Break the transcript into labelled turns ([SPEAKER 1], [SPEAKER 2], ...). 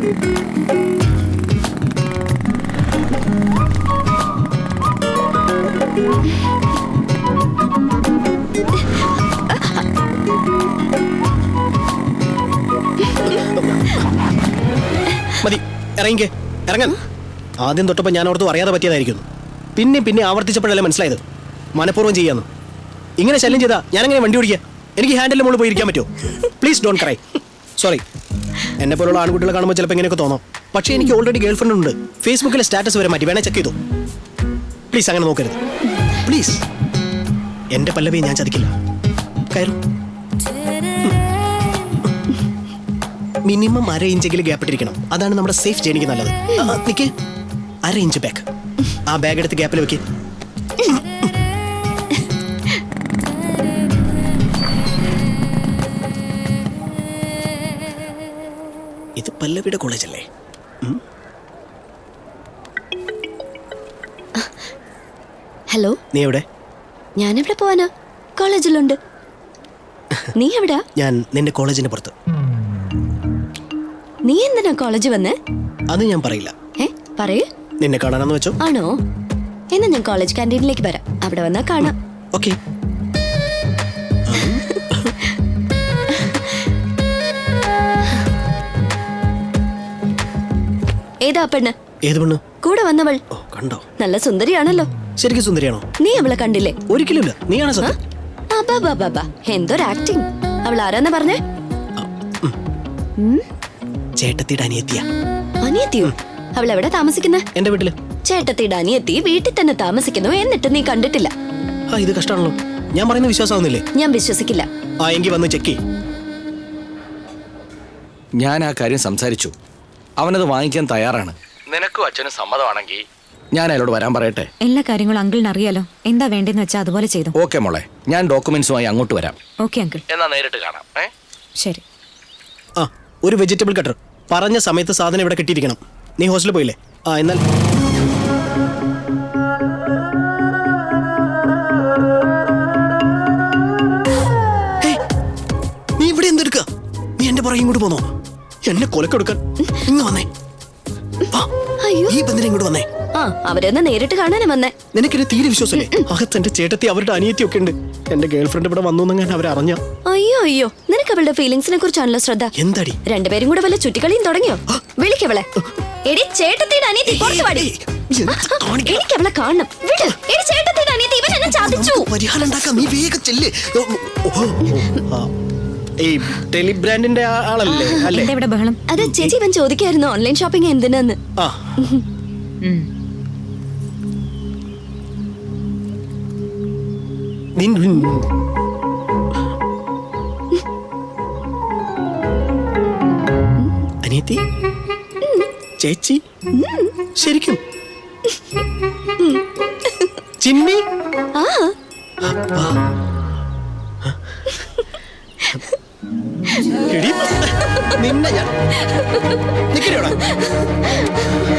[SPEAKER 1] മതി, ഇറങ്ങിക്കേ, ഇറങ്ങാൻ. ആദ്യം തൊട്ടപ്പോൾ ഞാൻ ഓർത്ത് അറിയാതെ പറ്റിയതായിരിക്കുന്നു. പിന്നെ ആവർത്തിച്ചപ്പോഴല്ലേ മനസ്സിലായത് മനഃപൂർവ്വം ചെയ്യാന്ന്. ഇങ്ങനെ ശല്യം ചെയ്താ ഞാനെങ്ങനെ വണ്ടി ഓടിക്കുക? എനിക്ക് ഹാൻഡിലിന്റെ മുകളിൽ പോയി ഇരിക്കാൻ പറ്റുമോ? Please don't cry. സോറി. എന്നെ പോലുള്ള ആൺകുട്ടികളെ കാണുമ്പോൾ ചിലപ്പോൾ ഇങ്ങനെയൊക്കെ തോന്നാം. പക്ഷേ എനിക്ക് ഓൾറെഡി ഗേൾ ഫ്രണ്ട് ഉണ്ട്. ഫേസ്ബുക്കിലെ സ്റ്റാറ്റസ് വരെ മാറ്റി, വേണേ ചെക്ക് ചെയ്തു. പ്ലീസ് അങ്ങനെ നോക്കരുത് പ്ലീസ്. എന്റെ പല്ലവിയെ ഞാൻ ചതിക്കില്ല. കയറും. മിനിമം 1/2 ഇഞ്ചെങ്കിലും ഗ്യാപ്പ് ഇട്ടിരിക്കണം. അതാണ് നമ്മുടെ സേഫ് ജേണിക്ക് നല്ലത്. നിക്ക്, 1/2 ഇഞ്ച് ബാക്ക്. ആ ബാഗ് എടുത്ത് ഗ്യാപ്പിൽ വെക്ക്. ഇത് പല്ലവിയുടെ കോളേജല്ലേ?
[SPEAKER 2] ഹലോ,
[SPEAKER 1] നീ എവിടെ?
[SPEAKER 2] ഞാനെവിടെ പോവാനാ? കോളേജിലുണ്ട്. നീ എവിടാ?
[SPEAKER 1] ഞാൻ നിന്റെ കോളേജിന്റെ പുറത്ത്.
[SPEAKER 2] നീ എന്തിനാ കോളേജ് വന്നേ?
[SPEAKER 1] അത് ഞാൻ പറയില്ല.
[SPEAKER 2] പറയൂ.
[SPEAKER 1] നിന്നെ കാണാനെന്ന് വെച്ചോ?
[SPEAKER 2] ആണോ? എന്നാ ഞാൻ കോളേജ് ക്യാൻറ്റീനിലേക്ക് വരാം. അവിടെ വന്നാ കാണാം.
[SPEAKER 1] ഓക്കെ.
[SPEAKER 2] ഏതാ പെണ്ണ്?
[SPEAKER 1] ഏത് പെണ്ണ്?
[SPEAKER 2] കൂടെ വന്നവൾ.
[SPEAKER 1] ഓ, കണ്ടോ?
[SPEAKER 2] നല്ല സുന്ദരിയാണല്ലോ.
[SPEAKER 1] ശരിക്കും സുന്ദരിയാണോ?
[SPEAKER 2] നീ അവളെ കണ്ടില്ലേ?
[SPEAKER 1] ഒരിക്കലുമില്ല. നീയാണ് സത്യം.
[SPEAKER 2] എന്തൊരു ആക്ടിങ്. അവൾ ആരാന്നാ പറഞ്ഞേ?
[SPEAKER 1] ചേട്ടത്തിയുടെ അനിയത്തിയാ.
[SPEAKER 2] അനിയത്തിയോ? അവൾ എവിടെ താമസിക്കുന്നേ?
[SPEAKER 1] എന്റെ വീട്ടില്.
[SPEAKER 2] ചേട്ടത്തിയുടെ അനിയത്തി വീട്ടിൽ തന്നെ താമസിക്കുന്നു, എന്നിട്ട് നീ കണ്ടിട്ടില്ല?
[SPEAKER 1] ഇത് കഷ്ടാണല്ലോ. ഞാൻ പറയുന്ന വിശ്വാസമാവുന്നില്ലേ?
[SPEAKER 2] ഞാൻ വിശ്വസിക്കില്ല.
[SPEAKER 1] എങ്കിൽ വന്ന് ചെക്ക് ചെയ്യ്.
[SPEAKER 3] ഞാൻ ആ കാര്യം സംസാരിച്ചു. അവനത് വാങ്ങിക്കാൻ തയ്യാറാണ്. നിനക്കും അച്ഛനും സമ്മതമാണെങ്കിൽ ഞാൻ അയാളോട് വരാൻ പറയട്ടെ.
[SPEAKER 4] എല്ലാ കാര്യങ്ങളും അങ്കിളിന് അറിയാലോ. എന്താ വേണ്ടെന്ന് വെച്ചാൽ അതുപോലെ ചെയ്തു.
[SPEAKER 3] ഓക്കെ മോളെ, ഞാൻ ഡോക്യുമെന്റ്സുമായി അങ്ങോട്ട് വരാം.
[SPEAKER 4] Okay uncle.
[SPEAKER 3] എന്നാ നേരിട്ട് കാണാം.
[SPEAKER 4] ശരി.
[SPEAKER 1] ഒരു വെജിറ്റബിൾ കട്ടർ. പറഞ്ഞ സമയത്ത് സാധനം ഇവിടെ കിട്ടിയിരിക്കണം. നീ ഹോസ്റ്റലിൽ പോയില്ലേ? എന്നാൽ നീ ഇവിടെ എന്തെടുക്ക? നീ എന്റെ പുറകെ ഇങ്ങോട്ട് പോന്നോ? എന്നെ കൊലക്കെടുക്കാൻ ഇങ്ങ് വന്നേ. ഈ ബന്ധിനെ ഇങ്ങോട്ട് വന്നേ.
[SPEAKER 2] അവരെന്നെ നേരിട്ട് കാണാനും വന്നേ.
[SPEAKER 1] നിനക്കെന്നെ തീരെ വിശ്വാസല്ലേ? അകത്ത് എന്റെ ചേട്ടത്തി അവരുടെ അനിയത്തി ഒക്കെ ഉണ്ട്. എന്റെ ഗേൾ ഫ്രണ്ട് ഇവിടെ വന്നു ഞാൻ അവരറിഞ്ഞ.
[SPEAKER 2] അയ്യോ, നിനക്ക് അവളുടെ ഫീലിംഗ്സിനെ കുറിച്ചാണല്ലോ ശ്രദ്ധ.
[SPEAKER 1] എന്താടി?
[SPEAKER 2] രണ്ടുപേരും കൂടെ വല്ല ചുറ്റിക്കളിയും തുടങ്ങിയോ? വിളിക്കവളെ. എടി ചേട്ടത്തിയുടെ അനിയത്തി, പുറത്തു പാടി. എനിക്ക് അവളെ കാണണം. വിട്. എടി ചേട്ടത്തിയുടെ അനിയത്തി, ഇവൻ എന്നെ ചതിച്ചു.
[SPEAKER 1] പരിഹാരം ഉണ്ടാക്കാം. നീ വേഗം ചെല്ല്. ഈ ടെലി ബ്രാൻഡിന്റെ ആളല്ലേ? അല്ലേ?
[SPEAKER 4] ഇവിടെ ബഹളം.
[SPEAKER 2] അത് ചേച്ചി ഇവൻ ചോദിക്കായിരുന്നു ഓൺലൈൻ ഷോപ്പിംഗ് എന്തിനാന്ന്.
[SPEAKER 1] അനിയത്തി, ചേച്ചി, ശരിക്കും ചിന്നി? നിന്നെ ഞാൻ